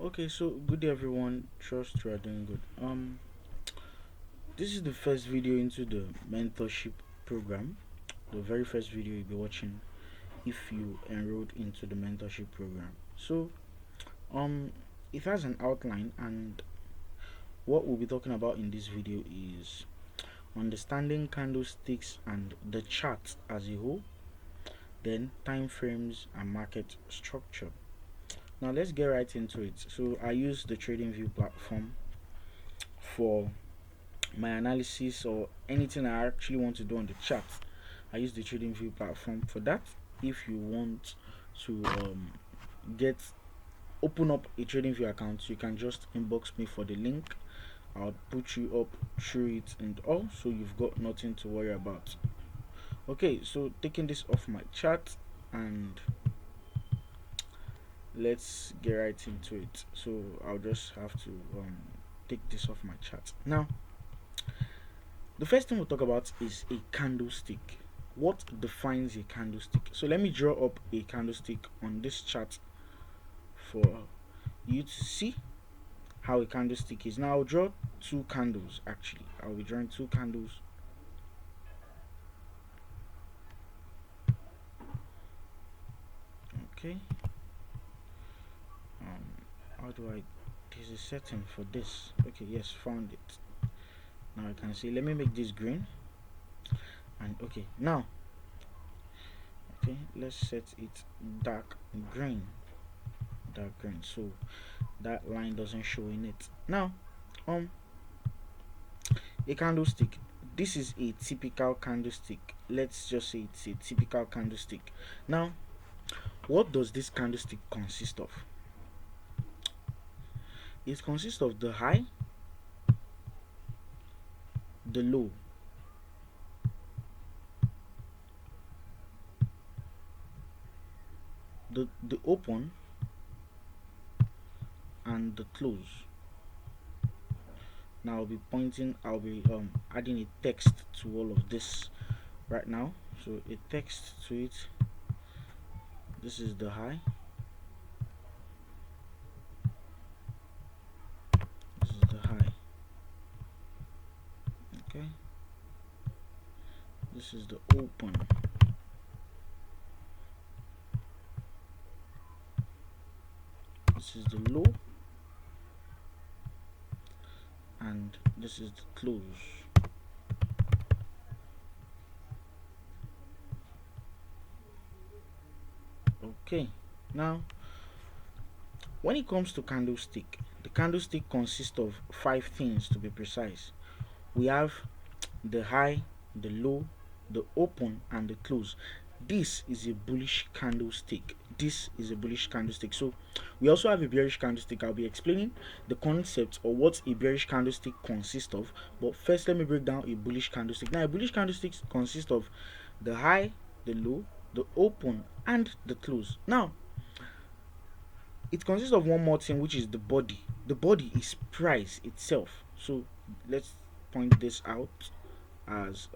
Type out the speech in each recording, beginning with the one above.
Okay, so good day everyone. Trust you are doing good. This is the first video into the mentorship program. The very first video you'll be watching if you enrolled into the mentorship program. So, um, it has an outline, and what we'll be talking about in this video is understanding candlesticks and the chart as a whole, then time frames and market structure. Now let's get right into it. So I use the TradingView platform for my analysis or anything I actually want to do on the chart. I use the TradingView platform for that. If you want to get open up a TradingView account, you can just inbox me for the link. I'll put you up through it and all, so you've got nothing to worry about. Okay, so taking this off my chart, and let's get right into it. So I'll just have to take this off my chart now. The first thing we'll talk about is a candlestick. What defines a candlestick? So let me draw up a candlestick on this chart for you to see how a candlestick is. Now I'll draw two candles. Actually, I'll be drawing two candles. Okay. How do I? There's a setting for this. Okay, yes, found it. Now I can see. Let me make this green. And okay, now. Okay, let's set it dark green. Dark green, so that line doesn't show in it. Now, a candlestick. This is a typical candlestick. Let's just say it's a typical candlestick. Now, what does this candlestick consist of? It consists of the high, the low, the open, and the close. Now I'll be adding a text to all of this right now. So a text to it. This is the high. This is the high. Okay. This is the open. This is the low. And this is the close. Okay, now when it comes to candlestick, the candlestick consists of 5 things to be precise. We have the high, the low, the open, and the close. This is a bullish candlestick. This is a bullish candlestick. So we also have a bearish candlestick. I'll be explaining the concept or what a bearish candlestick consists of. But first, let me break down a bullish candlestick. Now, a bullish candlestick consists of the high, the low, the open, and the close. Now, it consists of one more thing, which is the body. The body is price itself. So let's point this out as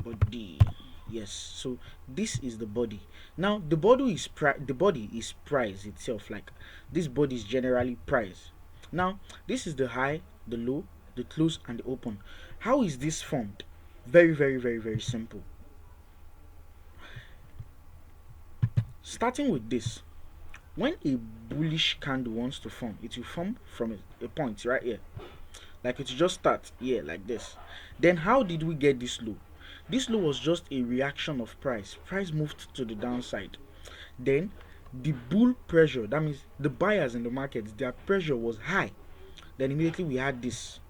body. Yes, so this is the body. Now the body is price itself. Like, this body is generally price. Now this is the high, the low, the close, and the open. How is this formed? Very simple. Starting with this, when a bullish candle wants to form, it will form from a point right here. Like, it will just start here like this. Then how did we get this low? This low was just a reaction of price. Price moved to the downside. Then the bull pressure, that means the buyers in the market, their pressure was high. Then immediately we had this.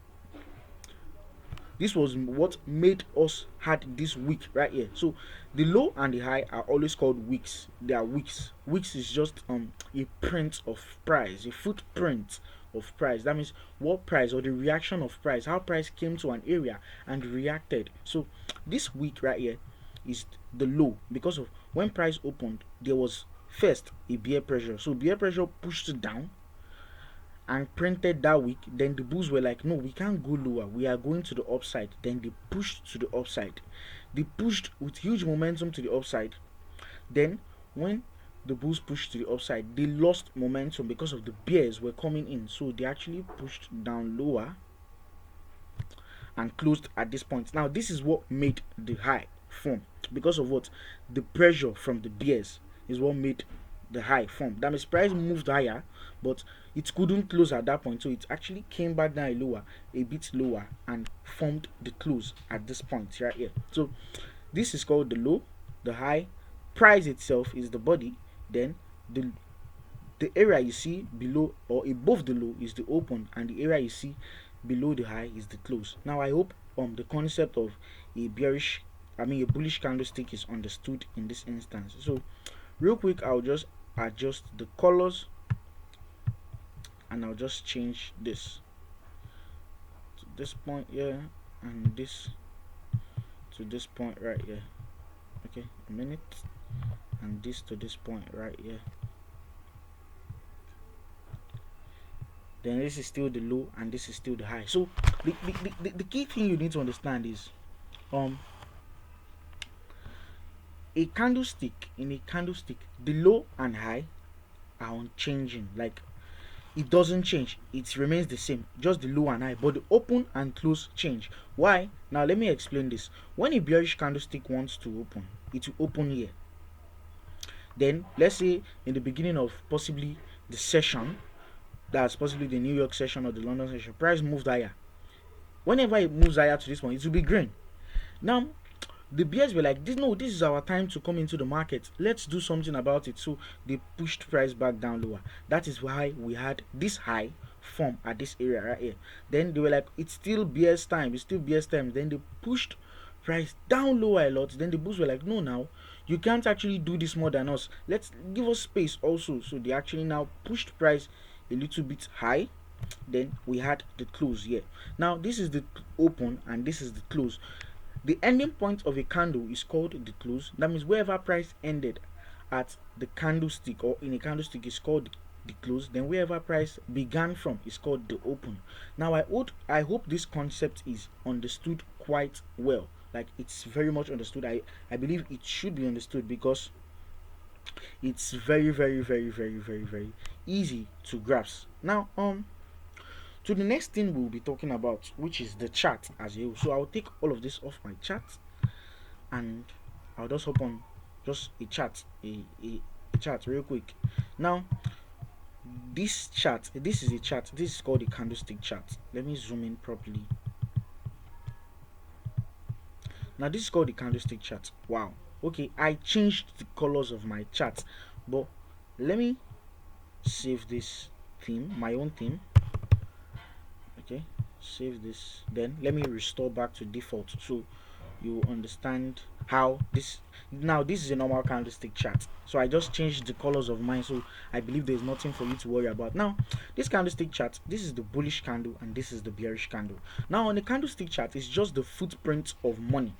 This was what made us had this wick right here. So the low and the high are always called wicks. They are wicks. Wicks is just a print of price, a footprint of price. That means what price, or the reaction of price, how price came to an area and reacted. So this wick right here is the low, because of when price opened, there was first a bear pressure. So bear pressure pushed it down and printed that week. Then the bulls were like, no, we can't go lower, we are going to the upside. Then they pushed to the upside. They pushed with huge momentum to the upside. Then when the bulls pushed to the upside, they lost momentum because of the bears were coming in, so they actually pushed down lower and closed at this point. Now this is what made the high form, because of what, the pressure from the bears is what made the high form. That means price moved higher, but it couldn't close at that point, so it actually came back down a bit lower and formed the close at this point right here. So this is called the low, the high. Price itself is the body, then the area you see below or above the low is the open, and the area you see below the high is the close. Now I hope the concept of a a bullish candlestick is understood in this instance. So real quick, I'll just adjust the colors, and I'll just change this to this point here, and this to this point right here. Okay, a minute, and this to this point right here. Then this is still the low, and this is still the high. So the key thing you need to understand is a candlestick, in a candlestick, the low and high are unchanging. Like, it doesn't change, it remains the same, just the low and high, but the open and close change. Why? Now let me explain this. When a bearish candlestick wants to open, it will open here. Then let's say in the beginning of possibly the session, that's possibly the New York session or the London session, price moved higher. Whenever it moves higher to this point, it will be green. Now the bears were like, this is our time to come into the market, let's do something about it. So they pushed price back down lower. That is why we had this high form at this area right here. Then they were like, it's still bears time, then they pushed price down lower a lot. Then the bulls were like, no, now you can't actually do this more than us, let's give us space also. So they actually now pushed price a little bit high. Then we had the close here. Now this is the open and this is the close. The ending point of a candle is called the close. That means wherever price ended at the candlestick or in a candlestick is called the close. Then wherever price began from is called the open. Now I hope this concept is understood quite well. Like, it's very much understood. I believe it should be understood because it's very easy to grasp. Now to the next thing we'll be talking about, which is the chart as a whole. So I'll take all of this off my chart, and I'll just hop on just a chart, a chart real quick. Now this chart, this is a chart, this is called a candlestick chart. Let me zoom in properly. Now this is called the candlestick chart. Wow. Okay, I changed the colors of my chart, but let me save this theme, my own theme. Okay, save this, then let me restore back to default so you understand how this. Now this is a normal candlestick chart, so I just changed the colors of mine, so I believe there's nothing for you to worry about. Now this candlestick chart, this is the bullish candle and this is the bearish candle. Now on the candlestick chart, it's just the footprint of money,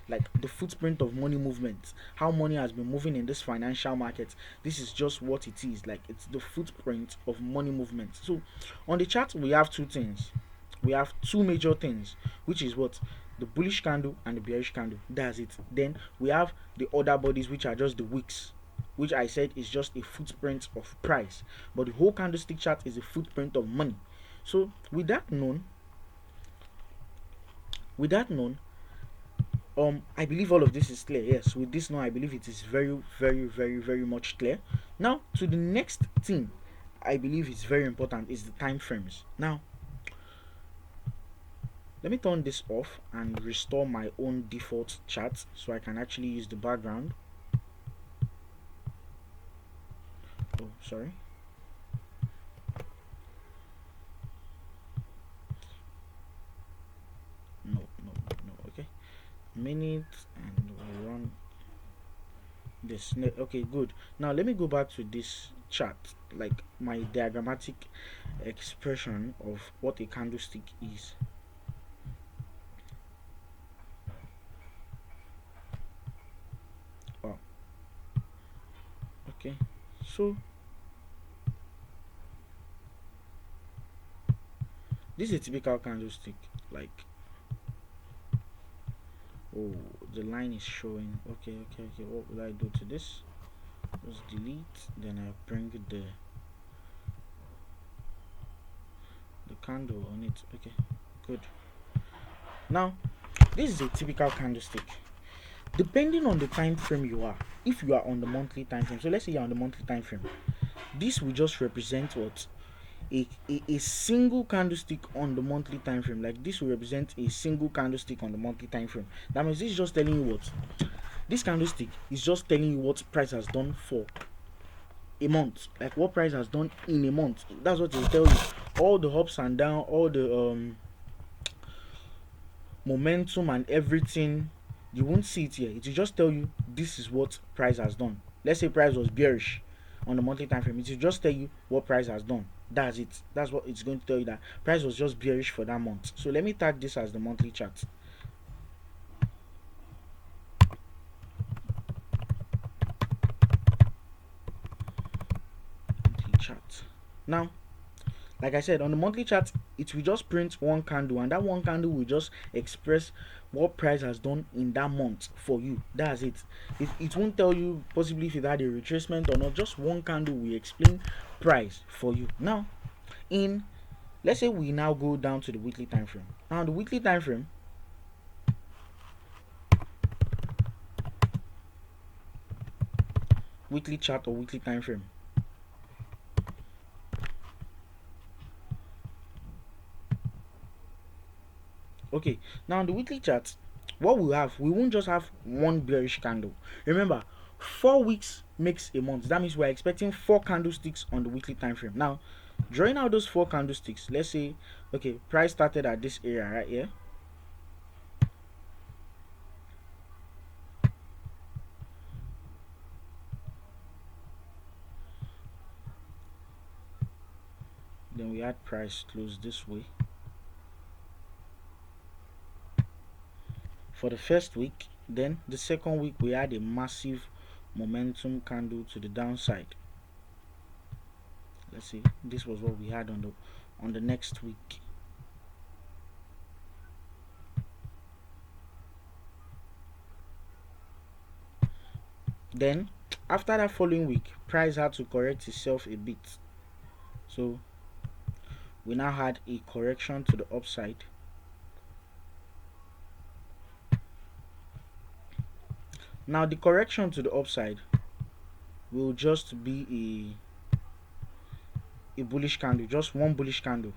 like the footprint of money movements, how money has been moving in this financial market. This is just what it is, like it's the footprint of money movements. So on the chart we have two things, we have two major things, which is what, the bullish candle and the bearish candle. That's it. Then we have the other bodies, which are just the wicks, which I said is just a footprint of price, but the whole candlestick chart is a footprint of money. So with that known, I believe all of this is clear. Yes, with this now, I believe it is very much clear. Now to the next thing I believe is very important is the time frames. Now let me turn this off and restore my own default chart so I can actually use the background. Oh, sorry. No. Okay, minute, and we'll run this. Okay, good. Now let me go back to this chart, like my diagrammatic expression of what a candlestick is. Wow. Okay, so this is a typical candlestick. Like, oh, the line is showing. Okay, what will I do to this? Let's delete, then I bring the candle on it. Okay, good. Now this is a typical candlestick. Depending on the time frame you are, if you are on the monthly time frame, so let's say you're on the monthly time frame, this will just represent what a single candlestick on the monthly time frame. Like this will represent a single candlestick on the monthly time frame. That means this is just telling you what this candlestick is just telling you what price has done for a month, like what price has done in a month. That's what it will tell you. All the ups and down, all the momentum and everything, you won't see it here. It will just tell you this is what price has done. Let's say price was bearish on the monthly time frame, it will just tell you what price has done. That's it. That's what it's going to tell you, that price was just bearish for that month. So let me tag this as the monthly chart. Monthly chart. Now, like I said, on the monthly chart, it will just print one candle, and that one candle will just express what price has done in that month for you. That's it. It won't tell you possibly if it had a retracement or not. Just one candle will explain price for you. Now, in let's say we now go down to the weekly time frame. Now, the weekly time frame, weekly chart or weekly time frame. Okay, now on the weekly chart, what we have, we won't just have one bearish candle. Remember, 4 weeks makes a month. That means we're expecting 4 candlesticks on the weekly time frame. Now, drawing out those 4 candlesticks, let's say, okay, price started at this area right here. Then we had price close this way. For the first week, then the second week we had a massive momentum candle to the downside. Let's see, this was what we had on the next week. Then after that following week, price had to correct itself a bit, so we now had a correction to the upside. Now the correction to the upside will just be a bullish candle, just one bullish candle.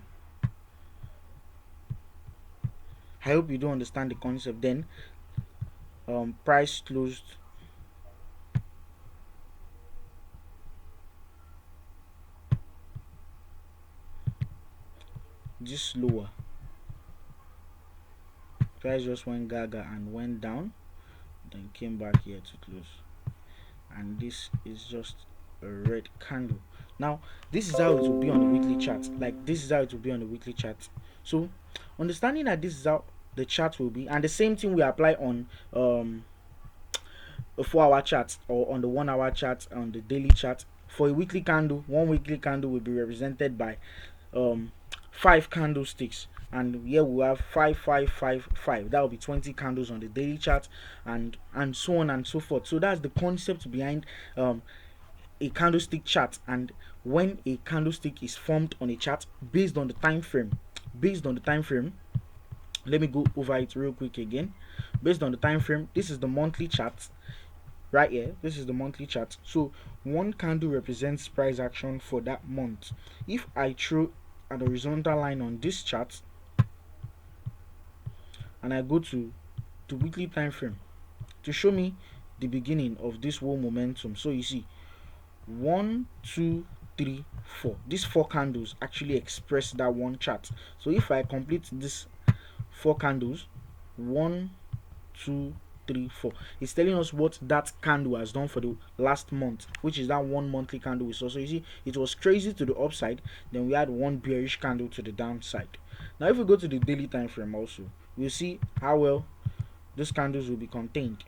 I hope you do understand the concept. Then price closed just lower. Price just went gaga and went down, then came back here to close, and this is just a red candle. Now this is how it will be on the weekly chart. Like this is how it will be on the weekly chart. So understanding that this is how the chart will be, and the same thing we apply on a 4-hour chart or on the 1-hour chart, on the daily chart. For a weekly candle, one weekly candle will be represented by 5 candlesticks, and here we have 5 5 5 5. That will be 20 candles on the daily chart, and so on and so forth. So that's the concept behind a candlestick chart. And when a candlestick is formed on a chart based on the time frame, let me go over it real quick again. Based on the time frame, this is the monthly chart right here. This is the monthly chart. So one candle represents price action for that month. If I throw an horizontal line on this chart and I go to the weekly time frame to show me the beginning of this whole momentum, so you see 1 2 3 4, these 4 candles actually express that one chart. So if I complete this 4 candles, 1 2 3 4, it's telling us what that candle has done for the last month, which is that one monthly candle we saw. So you see, it was crazy to the upside, then we had one bearish candle to the downside. Now if we go to the daily time frame also, we'll see how well these candles will be contained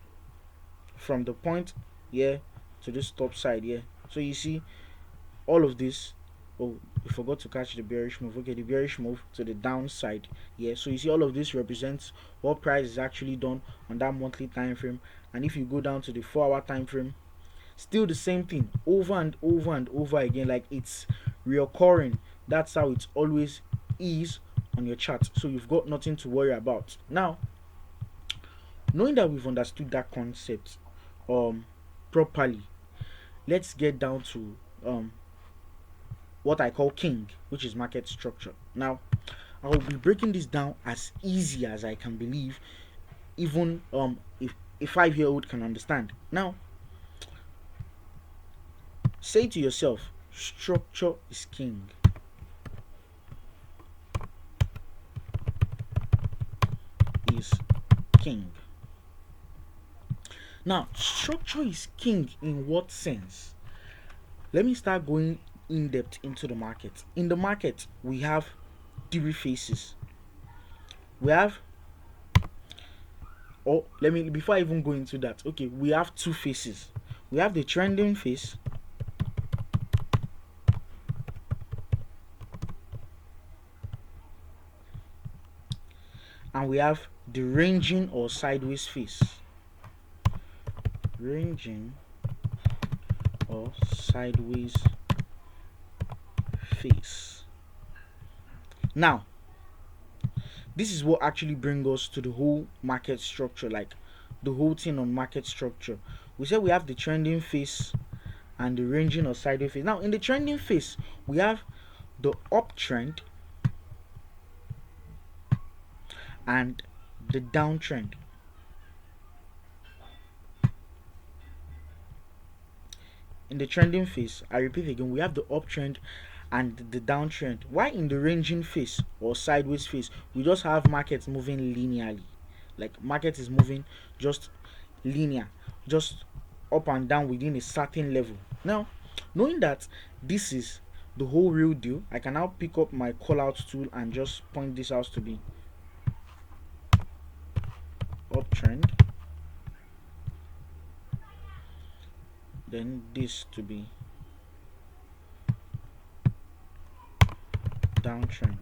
from the point here to this top side here. So you see all of this. Oh, we forgot to catch the bearish move. Okay, the bearish move to the downside. Yeah, so you see all of this represents what price is actually done on that monthly time frame. And if you go down to the 4-hour time frame, Still the same thing over and over and over again, like it's reoccurring. That's how it always is on your chart. So you've got nothing to worry about. Now, knowing that we've understood that concept properly, let's get down to what I call king, which is market structure. Now, I will be breaking this down as easy as I can believe, even if a 5-year-old can understand. Now, say to yourself, structure is king. Is king. Now, structure is king in what sense? Let me start going in depth into the market. In the market, we have three phases. We have, or let me, before I even go into that, okay, we have two phases. We have the trending phase and we have the ranging or sideways phase. Ranging or sideways phase. Now, this is what actually brings us to the whole market structure, like the whole thing on market structure. We said we have the trending phase and the ranging or sideways phase. Now, in the trending phase, we have the uptrend and the downtrend. In the trending phase, I repeat again, we have the uptrend and the downtrend. Why in the ranging phase or sideways phase, we just have markets moving linearly, like market is moving just linear, just up and down within a certain level. Now, knowing that this is the whole real deal, I can now pick up my call out tool and just point this out to be uptrend, then this to be downtrend.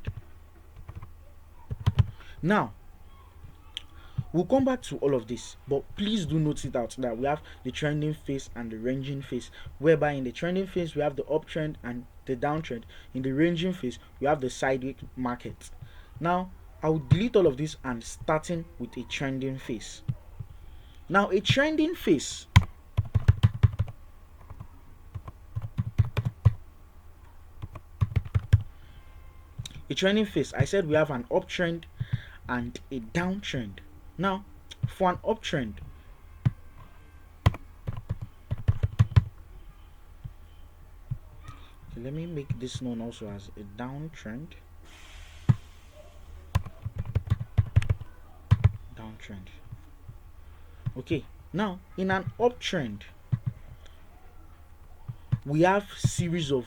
Now, we'll come back to all of this, but please do note it out that we have the trending phase and the ranging phase, whereby in the trending phase we have the uptrend and the downtrend. In the ranging phase we have the sideways market. Now, I will delete all of this and starting with a trending phase. Now, a trending phase, I said we have an uptrend and a downtrend. Now, for an uptrend, okay, let me make this known also as a downtrend. Okay, now in an uptrend, we have series of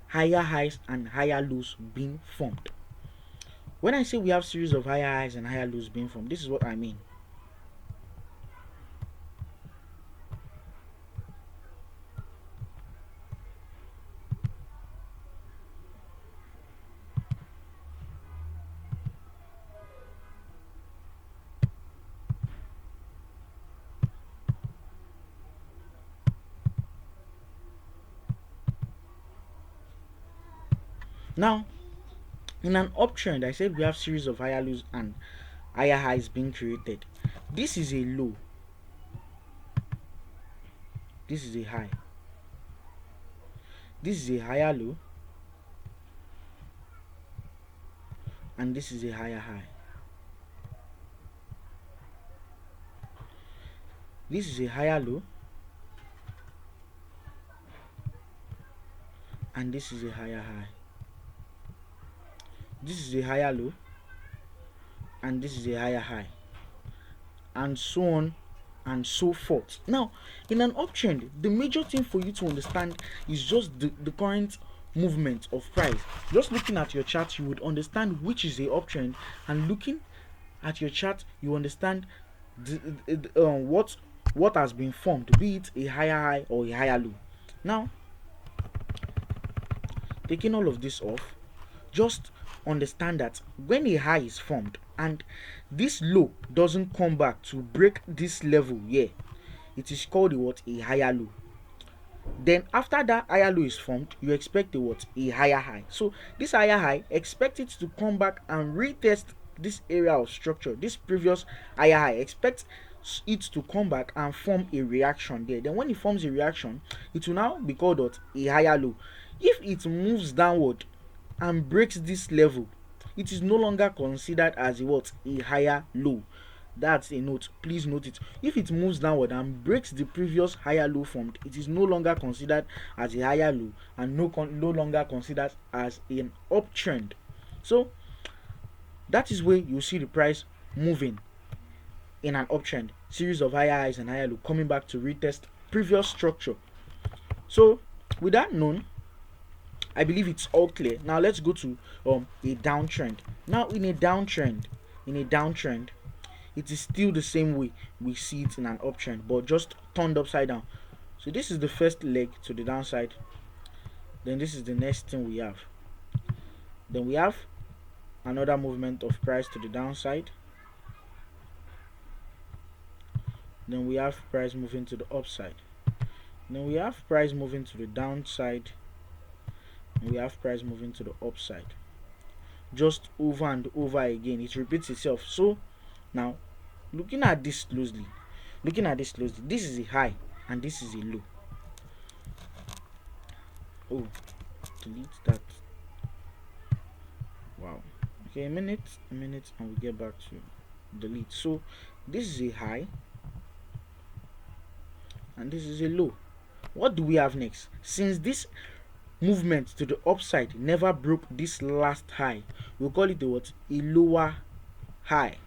higher highs and higher lows being formed. When I say we have series of higher highs and higher lows being formed, this is what I mean. Now, in an uptrend, I said we have series of higher lows and higher highs being created. This is a low. This is a high. This is a higher low. And this is a higher high. This is a higher low. And this is a higher high. This is a higher low. And this is a higher high. And so on and so forth. Now, in an uptrend, the major thing for you to understand is just the current movement of price. Just looking at your chart, you would understand which is a uptrend, and looking at your chart, you understand what has been formed, be it a higher high or a higher low. Now, taking all of this off, just understand that when a high is formed and this low doesn't come back to break this level here, it is called a higher low. Then after that higher low is formed, you expect a what? A higher high. So this higher high, expect it to come back and retest this area of structure, this previous higher high. Expect it to come back and form a reaction there. Then when it forms a reaction, it will now be called what? A higher low. If it moves downward and breaks this level, it is no longer considered as a what? A higher low. That's a note, please note it. If it moves downward and breaks the previous higher low formed, it is no longer considered as a higher low and no longer considered as an uptrend. So that is where you see the price moving in an uptrend, series of higher highs and higher low, coming back to retest previous structure. So with that known, I believe it's all clear. Now let's go to a downtrend. Now in a downtrend, it is still the same way we see it in an uptrend, but just turned upside down. So this is the first leg to the downside. Then this is the next thing we have. Then we have another movement of price to the downside. Then we have price moving to the upside. Then we have price moving to the downside. And we have price moving to the upside. Just over and over again. It repeats itself. So now looking at this closely, this is a high and this is a low. Oh, delete that. Wow. Okay, a minute, and we get back to delete. So this is a high and this is a low. What do we have next? Since this movement to the upside never broke this last high, we'll call it a what? A lower high.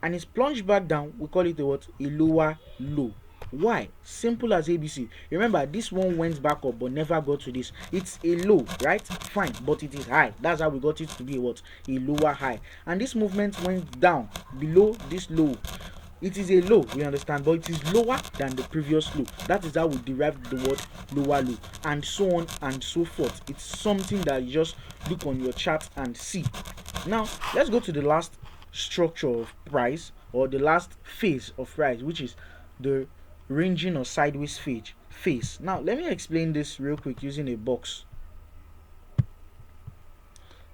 And it's plunged back down, we call it a what? A lower low. Why? Simple as ABC. Remember, this one went back up but never got to this. It's a low, right? Fine, but it is high. That's how we got it to be a what? A lower high. And this movement went down below this low. It is a low, we understand, but it is lower than the previous low. That is how we derived the word lower low, and so on and so forth. It's something that you just look on your chart and see. Now let's go to the last structure of price, or the last phase of price, which is the ranging or sideways phase. Now let me explain this real quick using a box.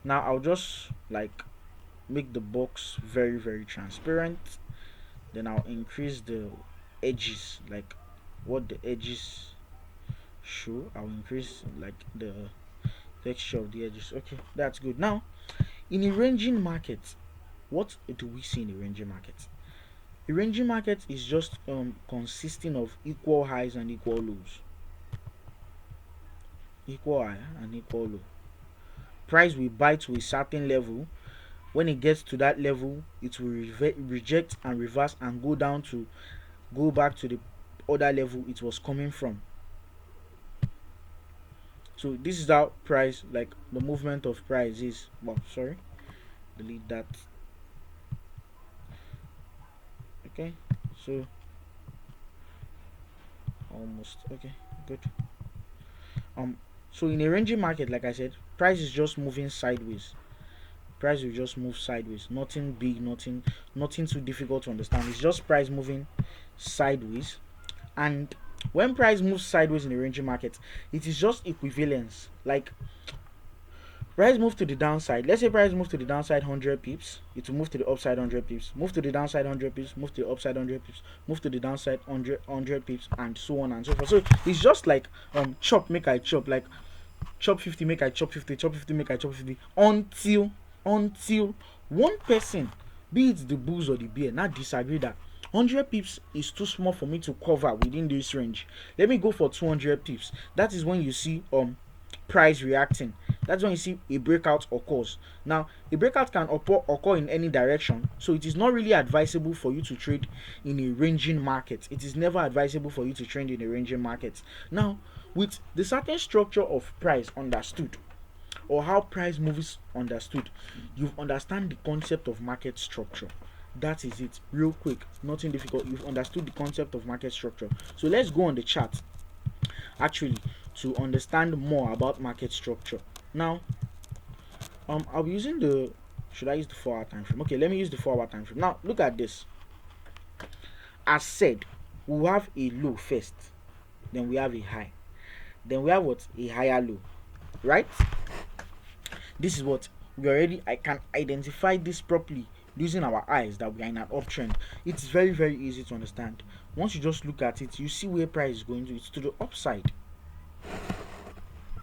Now I'll just like make the box very, very transparent. Then I'll increase the edges, like what the edges show. I'll increase like the texture of the edges. Okay, that's good. Now in a ranging market, what do we see in a ranging market? A ranging market is just consisting of equal highs and equal lows. Equal high and equal low. Price will buy to a certain level. When it gets to that level, it will reject and reverse and go back to the other level it was coming from. So this is how price, like the movement of price is. Well, sorry, delete that. Okay, so almost okay, good. So in a ranging market, like I said, price is just moving sideways. Price will just move sideways. Nothing big, nothing too difficult to understand. It's just price moving sideways. And when price moves sideways in a ranging market, it is just equivalence. Like price move to the downside. Let's say price move to the downside 100 pips. It will move to the upside 100 pips. Move to the downside 100 pips. Move to the upside 100 pips. Move to the downside 100 pips, and so on and so forth. So it's just like chop make I chop, like chop 50 make I chop 50, chop 50 make I chop 50, until one person, be it the bulls or the bear, now disagree that 100 pips is too small for me to cover within this range. Let me go for 200 pips. That is when you see price reacting. That's when you see a breakout occurs. Now a breakout can occur in any direction, so it is not really advisable for you to trade in a ranging market. It is never advisable for you to trade in a ranging market. Now with the certain structure of price understood, or how price moves understood, you understand the concept of market structure. That is it, real quick, nothing difficult. You've understood the concept of market structure. So let's go on the chart actually to understand more about market structure. Now I'll be using the, should I use the 4 hour time frame? Okay, let me use the 4 hour time frame. Now look at this. As said, we'll have a low first. then we have a high, then we have what, a higher low, right? This is what we already, I can identify this properly using our eyes that we are in an uptrend. It's very, very easy to understand. Once you just look at it, you see where price is going to. It's to the upside.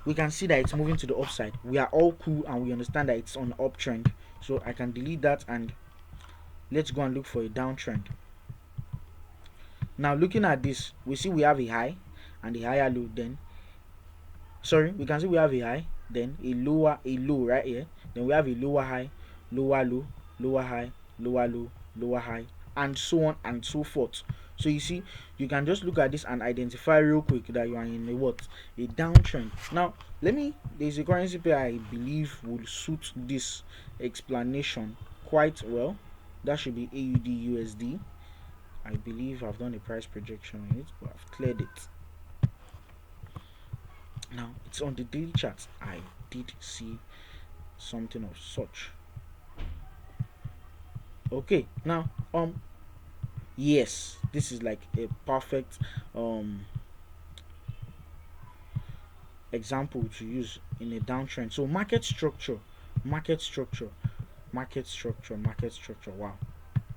We can see that it's moving to the upside. We are all cool and we understand that it's on uptrend. So I can delete that and let's go and look for a downtrend. Now looking at this, we see we have a high and a higher low. Then we can see we have a high, then a low right here. Then we have a lower high, lower low, lower high, lower low, lower high, and so on and so forth. So you see, you can just look at this and identify real quick that you are in a what, a downtrend. Now there's a currency pair I believe will suit this explanation quite well. That should be AUD USD. I believe I've done a price projection on it, but I've cleared it. Now it's on the daily chart. I did see something of such. Okay, now yes, this is like a perfect example to use in a downtrend. So market structure. Wow,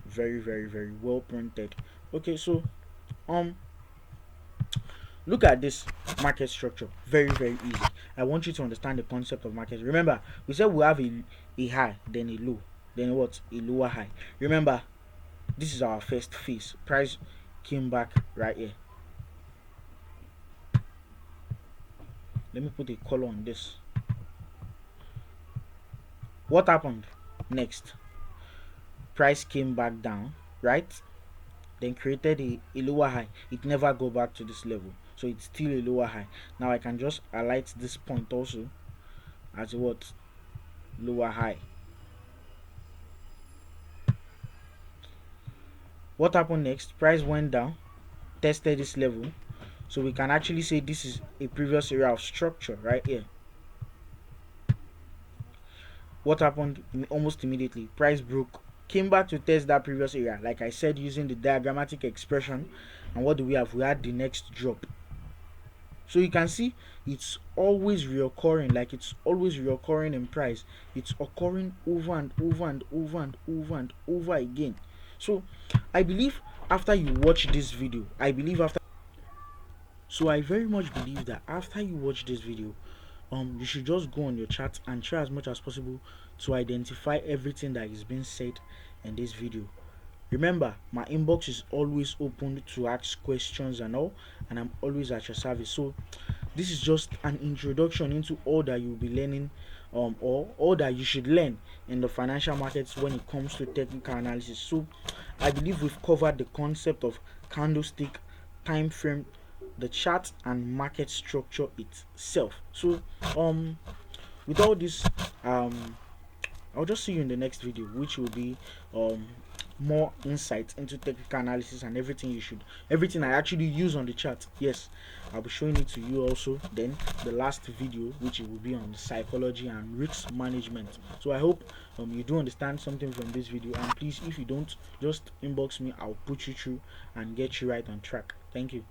very, very, very well printed. Okay, so look at this market structure. Very, very easy. I want you to understand the concept of market. Remember, we said we have a high, then a low, then what, a lower high. Remember, this is our first phase. Price came back right here. Let me put a color on this. What happened next? Price came back down, right? Then created a lower high. It never go back to this level, so it's still a lower high. Now I can just highlight this point also as what, lower high. What happened next? Price went down, tested this level, so we can actually say this is a previous area of structure right here. What happened almost immediately? Price broke, came back to test that previous area, like I said, using the diagrammatic expression. And what do we have? We had the next drop. So you can see it's always reoccurring, like it's always reoccurring in price. It's occurring over and over and over and over and over again. So I believe after you watch this video, I very much believe that after you watch this video, you should just go on your chat and try as much as possible to identify everything that is being said in this video. Remember, my inbox is always open to ask questions and all, and I'm always at your service. So this is just an introduction into all that you'll be learning, or all that you should learn in the financial markets when it comes to technical analysis. So I believe we've covered the concept of candlestick, time frame, the chart, and market structure itself. So with all this, I'll just see you in the next video, which will be more insights into technical analysis and everything I actually use on the chart. Yes, I'll be showing it to you also. Then the last video, which it will be on psychology and risk management. So I hope you do understand something from this video, and please, if you don't, just inbox me. I'll put you through and get you right on track. Thank you.